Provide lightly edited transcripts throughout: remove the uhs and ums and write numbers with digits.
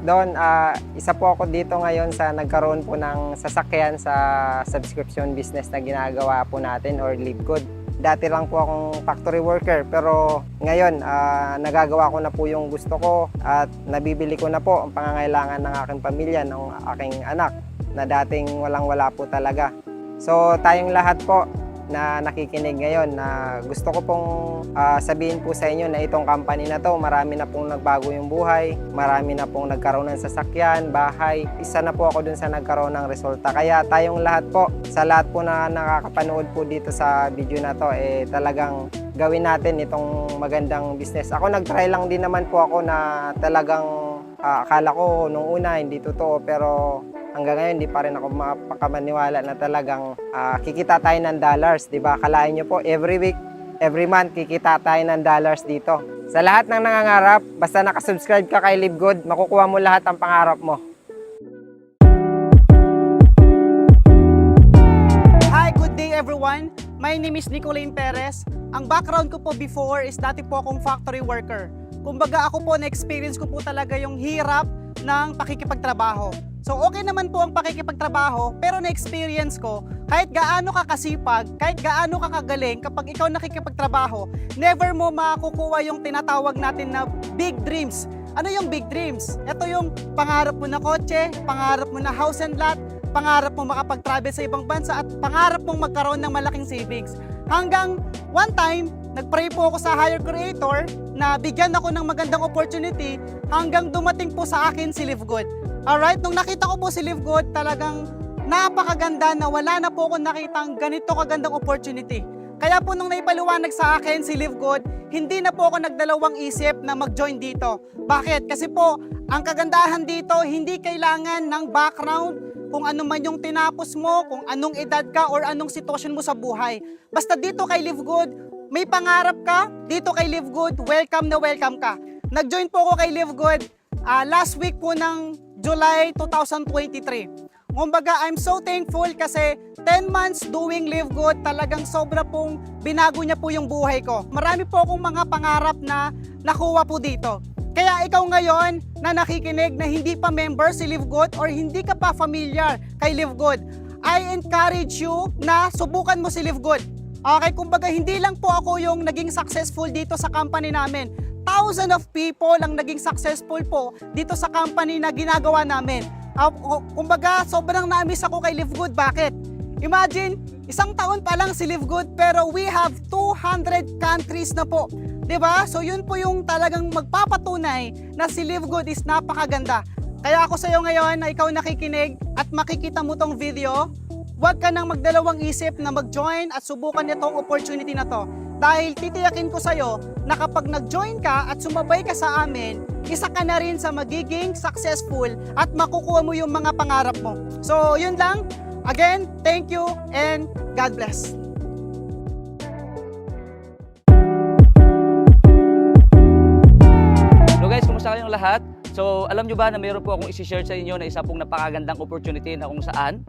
Don, isa po ako dito ngayon sa nagkaroon po ng sasakyan sa subscription business na ginagawa po natin or Livegood. Dati lang po akong factory worker pero ngayon nagagawa ko na po yung gusto ko at nabibili ko na po ang pangangailangan ng aking pamilya, ng aking anak na dating walang-wala po talaga. So tayong lahat po na nakikinig ngayon na gusto ko pong sabihin po sa inyo na itong company na to, marami na pong nagbago yung buhay, marami na pong nagkaroon ng sasakyan, bahay. Isa na po ako dun sa nagkaroon ng resulta. Kaya tayong lahat po, sa lahat po na nakakapanood po dito sa video na to, talagang gawin natin itong magandang business. Ako nag-try lang din naman po ako na talagang akala ko nung una hindi totoo pero hanggang ngayon hindi pa rin ako mapakamaniwala na talagang kikita tayo ng dollars, di ba? Kalain nyo po, every week, every month, kikita tayo ng dollars dito. Sa lahat ng nangangarap, basta nakasubscribe ka kay Livegood, makukuha mo lahat ang pangarap mo. Hi, good day everyone. My name is Nicolene Perez. Ang background ko po before is dati po akong factory worker. Kumbaga ako po, na-experience ko po talaga yung hirap ng pakikipagtrabaho. So okay naman po ang pakikipagtrabaho, pero na-experience ko, kahit gaano ka kasipag, kahit gaano ka kagaling, kapag ikaw nakikipagtrabaho, never mo makukuha yung tinatawag natin na big dreams. Ano yung big dreams? Ito yung pangarap mo na kotse, pangarap mo na house and lot, pangarap mo makapag-travel sa ibang bansa, at pangarap mong magkaroon ng malaking savings. Hanggang one time, nag-pray po ako sa higher creator na bigyan ako ng magandang opportunity hanggang dumating po sa akin si Livegood. Alright, nung nakita ko po si Livegood, talagang napakaganda na wala na po akong nakitang ganito kagandang opportunity. Kaya po nung naipaliwanag sa akin si Livegood, hindi na po ako nagdalawang isip na mag-join dito. Bakit? Kasi po, ang kagandahan dito, hindi kailangan ng background, kung ano man yung tinapos mo, kung anong edad ka, or anong sitwasyon mo sa buhay. Basta dito kay Livegood, may pangarap ka, dito kay Livegood, welcome na welcome ka. Nag-join po ako kay Livegood last week po ng July 2023. Kumbaga, I'm so thankful kasi 10 months doing Livegood, talagang sobra pong binago niya po yung buhay ko. Marami po akong mga pangarap na nakuha po dito. Kaya ikaw ngayon na nakikinig na hindi pa member si Livegood or hindi ka pa familiar kay Livegood, I encourage you na subukan mo si Livegood. Okay, kumbaga hindi lang po ako yung naging successful dito sa company namin. Thousands of people ang naging successful po dito sa company na ginagawa namin. Kumbaga, sobrang na-miss ako kay Livegood. Bakit? Imagine, isang taon pa lang si Livegood pero we have 200 countries na po. Diba? So yun po yung talagang magpapatunay na si Livegood is napakaganda. Kaya ako sa iyo ngayon na ikaw nakikinig at makikita mo tong video, huwag ka nang magdalawang isip na mag-join at subukan itong opportunity na to. Dahil titiyakin ko sa'yo na kapag nag-join ka at sumabay ka sa amin, isa ka na rin sa magiging successful at makukuha mo yung mga pangarap mo. So yun lang. Again, thank you and God bless. Hello guys, kumusta kayong lahat? So alam nyo ba na mayroon po akong isi-share sa inyo na isa pong napakagandang opportunity na kung saan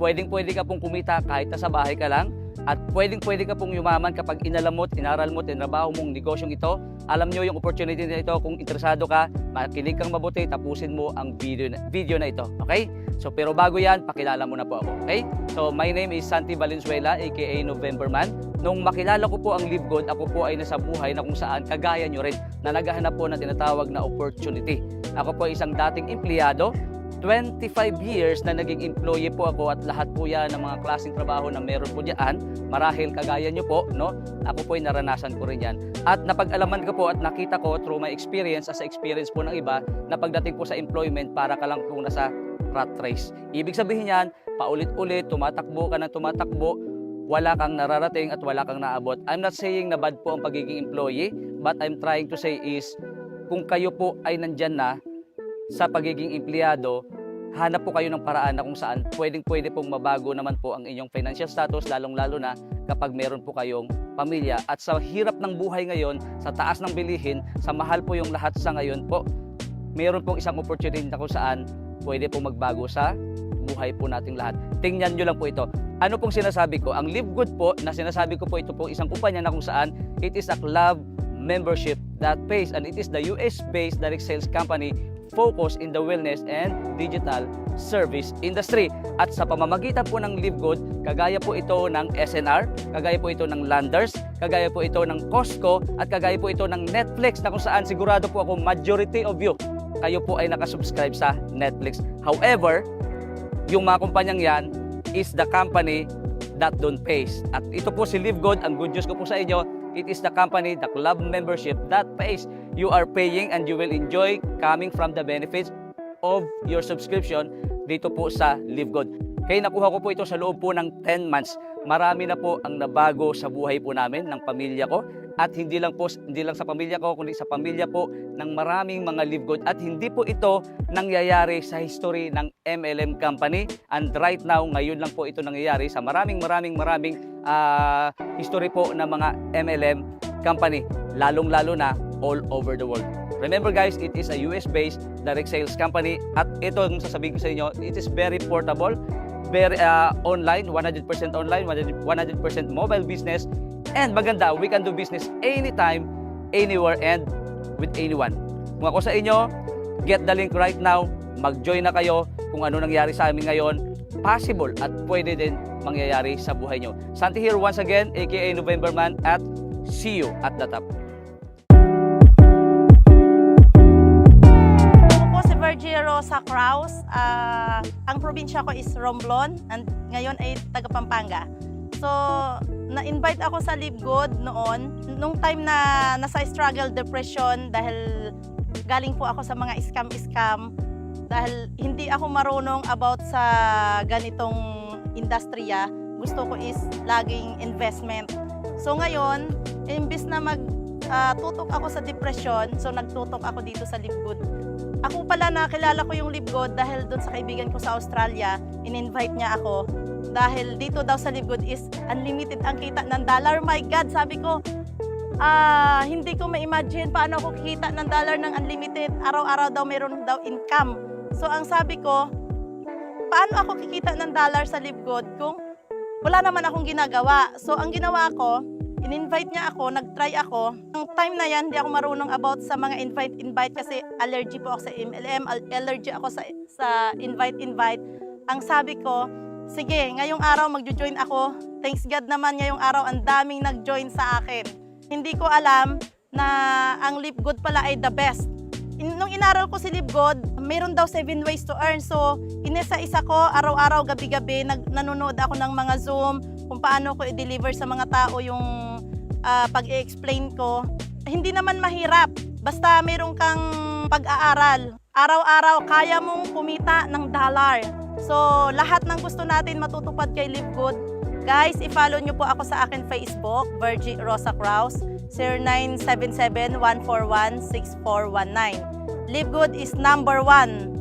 pwedeng-pwede ka pong kumita kahit nasa bahay ka lang. At pwedeng-pwede ka pong yumaman kapag inaral mo, tinrabaho mong negosyong ito. Alam nyo yung opportunity na ito, kung interesado ka, makinig kang mabuti, tapusin mo ang video na ito. Okay? So pero bago yan, pakilala mo na po ako. Okay? So my name is Santi Valenzuela, aka November Man. Nung makilala ko po ang Livegood, ako po ay nasa buhay na kung saan kagaya nyo rin na naghahanap po ng tinatawag na opportunity. Ako po ay isang dating empleyado. 25 years na naging employee po ako at lahat po yan ng mga klaseng trabaho na meron po diyan, marahil kagaya nyo po, no? Ako po ay naranasan ko rin yan. At napag-alaman ko po at nakita ko through my experience as experience po ng iba na pagdating po sa employment, para ka lang po nasa rat race. Ibig sabihin yan, paulit-ulit, tumatakbo ka ng tumatakbo, wala kang nararating at wala kang naabot. I'm not saying na bad po ang pagiging employee, but I'm trying to say is, kung kayo po ay nandyan na sa pagiging empleyado, hanap po kayo ng paraan na kung saan pwedeng-pwede pong mabago naman po ang inyong financial status, lalong-lalo na kapag meron po kayong pamilya. At sa hirap ng buhay ngayon, sa taas ng bilihin, sa mahal po yung lahat sa ngayon po, meron pong isang opportunity na kung saan pwede pong magbago sa buhay po nating lahat. Tingnan nyo lang po ito. Ano pong sinasabi ko? Ang Livegood po, na sinasabi ko po, ito po isang kumpanya na kung saan it is a club membership that pays, and it is the US-based direct sales company focus in the wellness and digital service industry. At sa pamamagitan po ng Live Good, kagaya po ito ng SNR, kagaya po ito ng Landers, kagaya po ito ng Costco, at kagaya po ito ng Netflix, na kung saan sigurado po ako majority of you, kayo po ay nakasubscribe sa Netflix. However, yung mga kumpanyang yan is the company that don't pays. At ito po si Live Good, ang good news ko po sa inyo, it is the company, the club membership that pays. You are paying and you will enjoy coming from the benefits of your subscription dito po sa Live Good. Kaya nakuha ko po ito sa loob po ng 10 months. Marami na po ang nabago sa buhay po namin, ng pamilya ko. At hindi lang sa pamilya ko, kundi sa pamilya po ng maraming mga Live Good. At hindi po ito nangyayari sa history ng MLM company. And right now, ngayon lang po ito nangyayari sa maraming history po ng mga MLM company. Lalong-lalo na all over the world. Remember guys, it is a US-based direct sales company. At ito ang sasabihin ko sa inyo, it is very portable, very online, 100% online, 100% mobile business. And maganda, we can do business anytime, anywhere, and with anyone. Kung ako sa inyo, get the link right now, mag-join na kayo kung ano nangyari sa amin ngayon, possible at pwede din mangyayari sa buhay nyo. Santi here once again, aka November Man, at see you at the top. Ako po si Virgie Rosa Kraus. Ang probinsya ko is Romblon, and ngayon ay taga Pampanga. So, na-invite ako sa Live Good noon, nung time na nasa struggle depression dahil galing po ako sa mga scam dahil hindi ako marunong about sa ganitong industriya. Gusto ko is laging investment. So ngayon, imbis na magtutok ako sa depression, so nagtutok ako dito sa Live Good. Ako pala nakilala ko yung Live Good dahil doon sa kaibigan ko sa Australia, in-invite niya ako. Dahil dito daw sa Live Good is unlimited ang kita ng dollar. My God, sabi ko, hindi ko ma-imagine paano ako kikita ng dollar ng unlimited. Araw-araw daw mayroon daw income. So ang sabi ko, paano ako kikita ng dollar sa Live Good kung wala naman akong ginagawa? So ang ginawa ko, in-invite niya ako, nag-try ako. Ang time na yan, hindi ako marunong about sa mga invite kasi allergy po ako sa MLM, allergy ako sa invite. Ang sabi ko, sige, ngayong araw magjo-join ako. Thanks God naman ngayong araw, ang daming nag-join sa akin. Hindi ko alam na ang Live Good pala ay the best. Nung inaral ko si Live Good, mayroon daw 7 ways to earn. So, inisa-isa ko, araw-araw, gabi-gabi, nanonood ako ng mga Zoom, kung paano ko i-deliver sa mga tao yung pag-i-explain ko. Hindi naman mahirap, basta mayroon kang pag-aaral. Araw-araw, kaya mong kumita ng dollar. So, lahat ng gusto natin matutupad kay Live Good. Guys, i-follow nyo po ako sa akin Facebook, Virgie Rosa Kraus, 0977-141-6419. Live Good is #1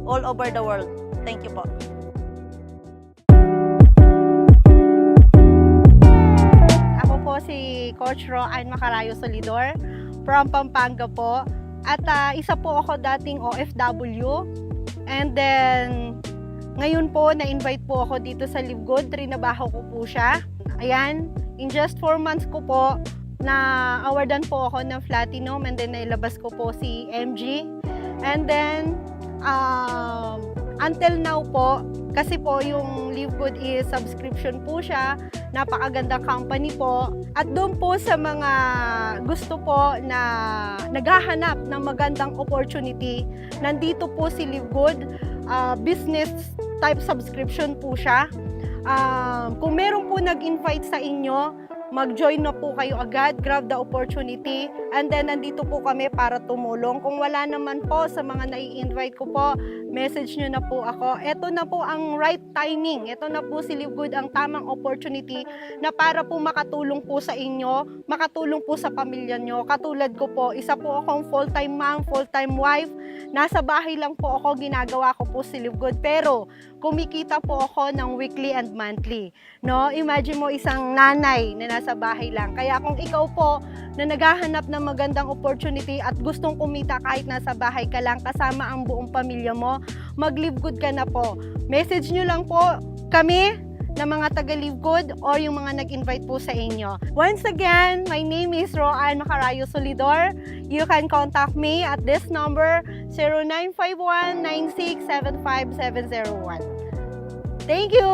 all over the world. Thank you po. Ako po si Coach Roan Macarayo Solidor from Pampanga po. At isa po ako dating OFW. And then, ngayon po, na-invite po ako dito sa Live Good. Trinabaho ko po siya. Ayan, in just 4 months ko po, na-awardan po ako ng Platinum, and then nailabas ko po si MG. And then, until now po, kasi po yung Live Good is subscription po siya, napakagandang company po. At doon po sa mga gusto po na naghahanap ng magandang opportunity, nandito po si Live Good. Business type subscription po siya. Kung meron po nag-invite sa inyo, mag-join na po kayo agad, grab the opportunity, and then nandito po kami para tumulong. Kung wala naman po sa mga nai-invite ko po, message nyo na po ako. Ito na po ang right timing. Ito na po si Live Good, ang tamang opportunity na para po makatulong po sa inyo, makatulong po sa pamilya nyo. Katulad ko po, isa po akong full-time mom, full-time wife. Nasa bahay lang po ako, ginagawa ko po si Live Good. Pero kumikita po ako ng weekly and monthly. No? Imagine mo isang nanay na nasa bahay lang. Kaya kung ikaw po na naghahanap ng magandang opportunity at gustong kumita kahit nasa bahay ka lang kasama ang buong pamilya mo, mag-Live Good ka na po. Message nyo lang po kami na mga taga-Live Good or yung mga nag-invite po sa inyo. Once again, my name is Roan Macarayo Solidor. You can contact me at this number 0951-9675-701. Thank you!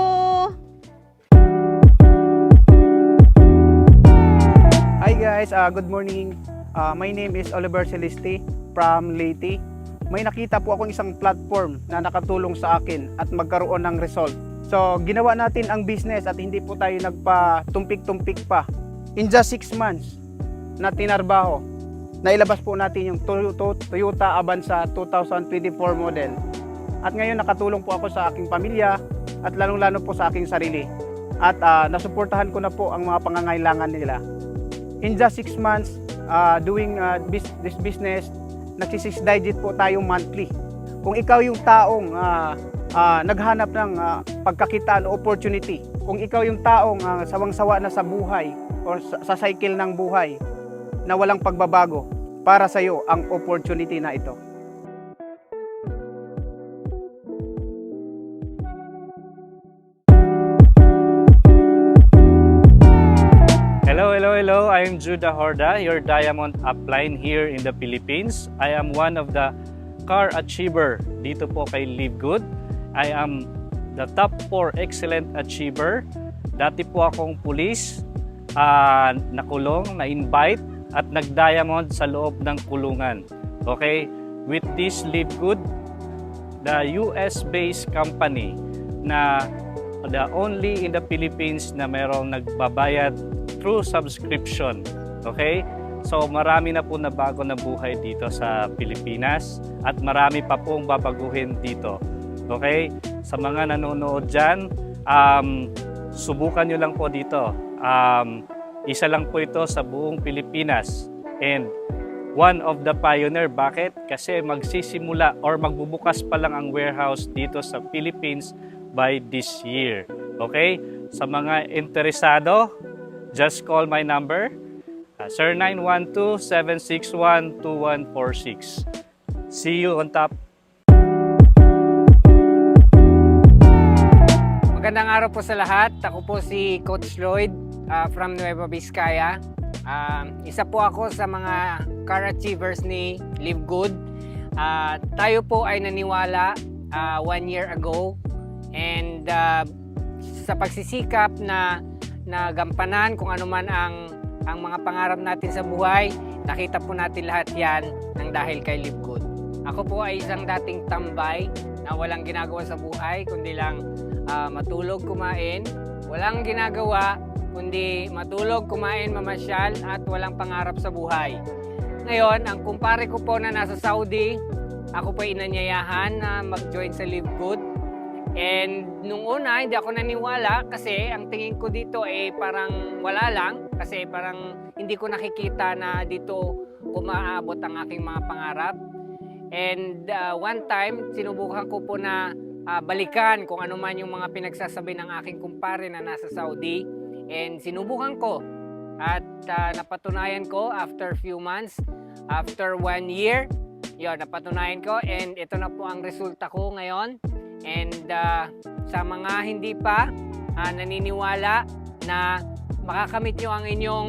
Hi guys, good morning. My name is Oliver Celeste from Leyte. May nakita po akong isang platform na nakatulong sa akin at magkaroon ng result. So, ginawa natin ang business at hindi po tayo nagpa-tumpik-tumpik pa. In just 6 months na tinarbaho, nailabas po natin yung Toyota Avanza 2024 model. At ngayon nakatulong po ako sa aking pamilya at lalong-lalo po sa aking sarili. At nasuportahan ko na po ang mga pangangailangan nila. In just 6 months doing this business, nagsi-6 digit po tayo monthly. Kung ikaw yung taong naghanap ng pagkakitaan o opportunity, kung ikaw yung taong sawang-sawa na sa buhay o sa cycle ng buhay na walang pagbabago, para sa iyo ang opportunity na ito. Hello. I am Judah Horda, your diamond upline here in the Philippines. I am one of the car achiever dito po kay Live Good. I am the top 4 excellent achiever. Dati po akong pulis, nakulong, na-invite at nag-diamond sa loob ng kulungan. Okay? With this Live Good, the US-based company na the only in the Philippines na merong nagbabayad through subscription. Okay? So marami na po na bago na buhay dito sa Pilipinas at marami pa pong babaguhin dito. Okay? Sa mga nanonood dyan, subukan nyo lang po dito. Isa lang po ito sa buong Pilipinas and one of the pioneer. Bakit? Kasi magsisimula or magbubukas pa lang ang warehouse dito sa Philippines by this year. Okay? Sa mga interesado, just call my number, sir 912-761-2146. See you on top. Magandang araw po sa lahat. Ako po si Coach Lloyd from Nueva Vizcaya. Isa po ako sa mga car achievers ni Live Good. Tayo po ay naniwala 1 year ago and sa pagsisikap na gampanan kung ano man ang mga pangarap natin sa buhay, nakita po natin lahat yan ng dahil kay Live Good. Ako po ay isang dating tambay na walang ginagawa sa buhay kundi lang matulog, kumain. Walang ginagawa kundi matulog, kumain, mamasyal at walang pangarap sa buhay. Ngayon, ang kumpare ko po na nasa Saudi, ako po ay inanyayahan na mag-join sa Live Good. And nung una, hindi ako naniwala kasi ang tingin ko dito ay parang wala lang. Kasi parang hindi ko nakikita na dito umaabot ang aking mga pangarap. And one time, sinubukan ko po na balikan kung ano man yung mga pinagsasabi ng aking kumpare na nasa Saudi. And sinubukan ko. At napatunayan ko after few months, after 1 year, yun, napatunayan ko. And ito na po ang resulta ko ngayon. And sa mga hindi pa naniniwala na makakamit nyo ang inyong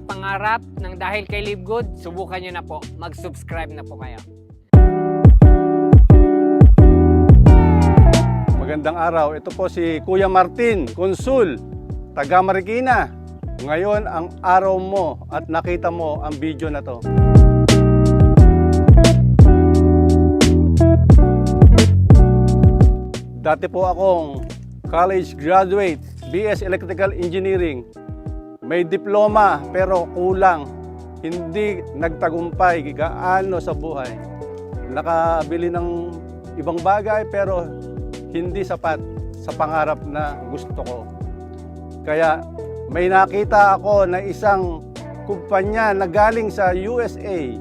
pangarap ng dahil kay Live Good, subukan nyo na po. Mag-subscribe na po kayo. Magandang araw. Ito po si Kuya Martin Consul, taga Marikina. Ngayon ang araw mo at nakita mo ang video na to. Dati po akong college graduate, BS Electrical Engineering. May diploma pero kulang. Hindi nagtagumpay gaano sa buhay. Nakabili ng ibang bagay pero hindi sapat sa pangarap na gusto ko. Kaya may nakita ako na isang kumpanya na galing sa USA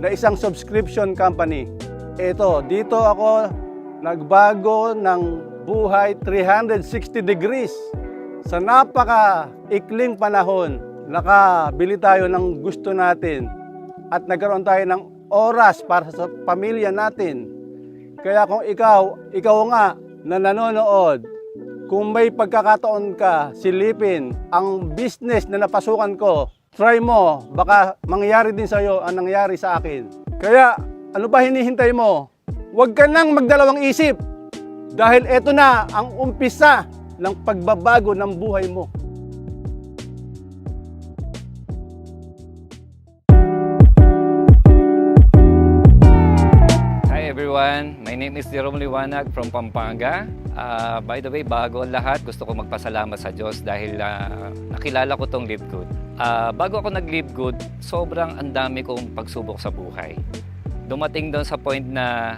na isang subscription company. Dito ako nagbago ng buhay 360 degrees. Sa napaka-ikling panahon, nakabili tayo ng gusto natin at nagkaroon tayo ng oras para sa pamilya natin. Kaya kung ikaw nga na nanonood, kung may pagkakataon ka, silipin ang business na napasukan ko, try mo, baka mangyari din sa'yo ang nangyari sa akin. Kaya Ano ba hinihintay mo? Huwag ka nang magdalawang isip dahil eto na ang umpisa ng pagbabago ng buhay mo. Hi everyone, my name is Jerome Liwanag from Pampanga. By the way, bago ang lahat, gusto ko magpasalamat sa Diyos dahil nakilala ko tong Live Good. Bago ako nag-Live Good, sobrang andami kong pagsubok sa buhay. Dumating doon sa point na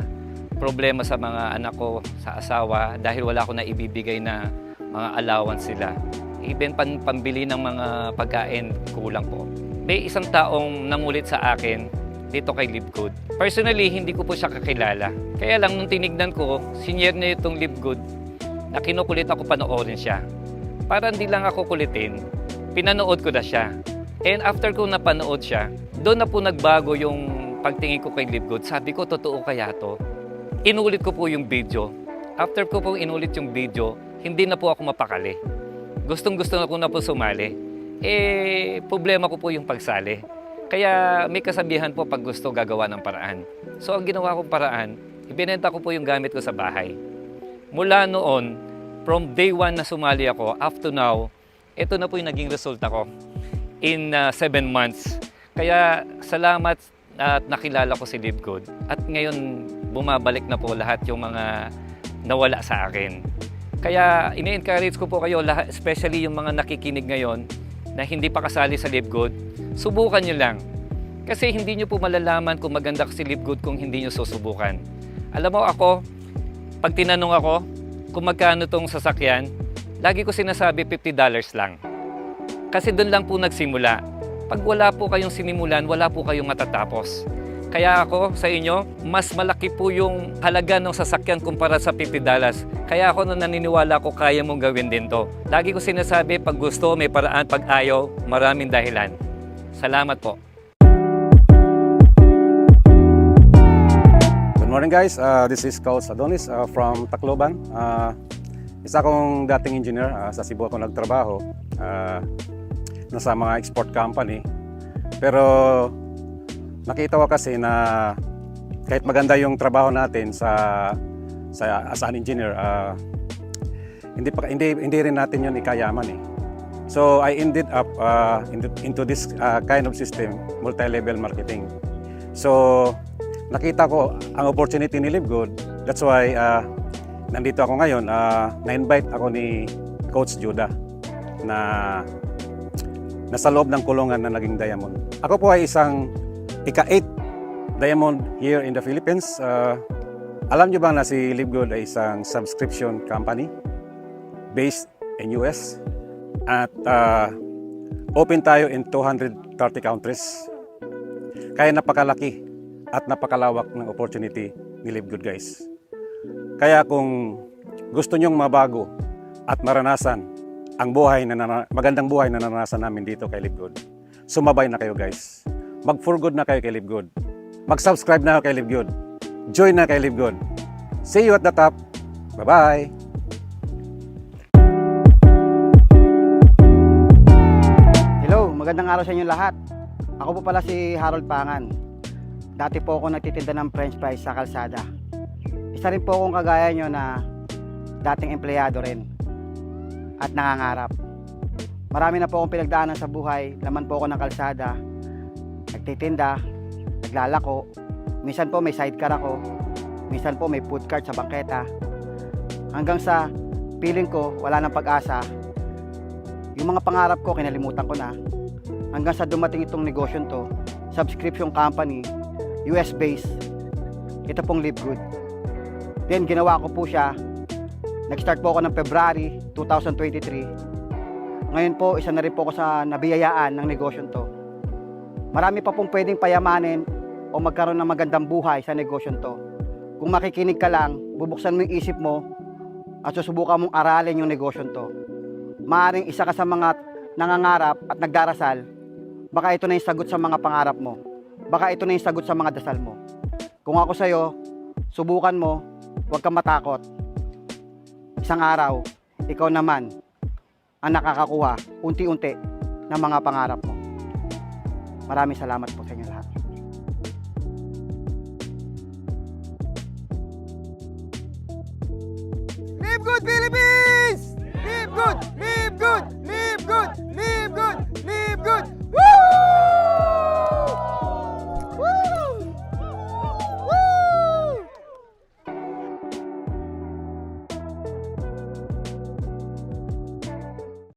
problema sa mga anak ko, sa asawa, dahil wala ko na ibibigay na mga allowance sila. Even pambili ng mga pagkain, kulang po. May isang taong nangulit sa akin dito kay Live Good. Personally, hindi ko po siya kakilala. Kaya lang nung tinignan ko, sinyer niya itong Live Good, na kinukulit ako panoorin siya. Para hindi lang ako kulitin, pinanood ko na siya. And after ko napanood siya, doon na po nagbago yung pagtingin ko kay Live Good. Sabi ko, totoo kaya to? Inulit ko po yung video. After ko po inulit yung video, hindi na po ako mapakali. Gustong-gusto na ko na po sumali. Problema ko po yung pagsali. Kaya may kasabihan po pag gusto gagawa ng paraan. So ang ginawa kong paraan, ibinenta ko po yung gamit ko sa bahay. Mula noon, from day 1 na sumali ako, up to now, ito na po yung naging resulta ko in 7 months. Kaya salamat at nakilala ko si Live Good. At ngayon, bumabalik na po lahat yung mga nawala sa akin. Kaya ini-encourage ko po kayo, especially yung mga nakikinig ngayon na hindi pa kasali sa Live Good, subukan nyo lang. Kasi hindi nyo po malalaman kung maganda si Live Good kung hindi nyo susubukan. Alam mo ako, pag tinanong ako kung magkano tong sasakyan, lagi ko sinasabi $50 lang. Kasi doon lang po nagsimula. Pag wala po kayong sinimulan, wala po kayong matatapos. Kaya ako sa inyo, mas malaki po yung halaga ng sasakyan kumpara sa $50. Kaya ako na naniniwala ko kaya mong gawin din to. Lagi ko sinasabi, pag gusto, may paraan, pag ayaw, maraming dahilan. Salamat po. Good morning guys, this is Coach Adonis from Tacloban. Isa akong dating engineer, sa Cebu ako nagtrabaho. Nasa mga export company. Pero nakita ko kasi na kahit maganda yung trabaho natin as an engineer, hindi rin natin yun ikayaman eh. So I ended up into this kind of system, multi-level marketing. So nakita ko ang opportunity ni Live Good. That's why nandito ako ngayon. Na-invite ako ni Coach Judah na nasa loob ng kulungan na naging diamond. Ako po ay isang ika-8 diamond here in the Philippines. Alam nyo ba na si Live Good ay isang subscription company based in US at open tayo in 230 countries. Kaya napakalaki at napakalawak ng opportunity ni Live Good guys. Kaya kung gusto nyong mabago at maranasan ang magandang buhay na naranasan namin dito kay Live Good, sumabay na kayo guys. Mag-for good na kayo kay Live Good. Mag-subscribe na kayo kay Live Good. Join na kay Live Good. See you at the top. Bye-bye! Hello, magandang araw sa inyo lahat. Ako po pala si Harold Pangan. Dati po ako nagtitinda ng french fries sa kalsada. Isa rin po akong kagaya nyo na dating empleyado rin at nangangarap. Marami na po akong pinagdaanan sa buhay. Laman po ako ng kalsada, nagtitinda, naglalako. Minsan po may sidecar ako, minsan po may food cart sa bangketa. Hanggang sa feeling ko wala nang pag-asa. Yung mga pangarap ko kinalimutan ko na. Hanggang sa dumating itong negosyo to, subscription company, US based. Ito pong Live Good. Then ginawa ko po siya. Nag-start po ako ng February 2023. Ngayon po, isa na rin po ako sa nabiyayaan ng negosyo to. Marami pa pong pwedeng payamanin o magkaroon ng magandang buhay sa negosyo to. Kung makikinig ka lang, bubuksan mo yung isip mo at susubukan mong aralin yung negosyo to. Maaaring isa ka sa mga nangangarap at nagdarasal, baka ito na yung sagot sa mga pangarap mo. Baka ito na yung sagot sa mga dasal mo. Kung ako sa'yo, subukan mo, huwag kang matakot. Isang araw, ikaw naman ang nakakakuha unti-unti ng mga pangarap mo. Maraming salamat po sa inyo lahat. Live Good Philippines!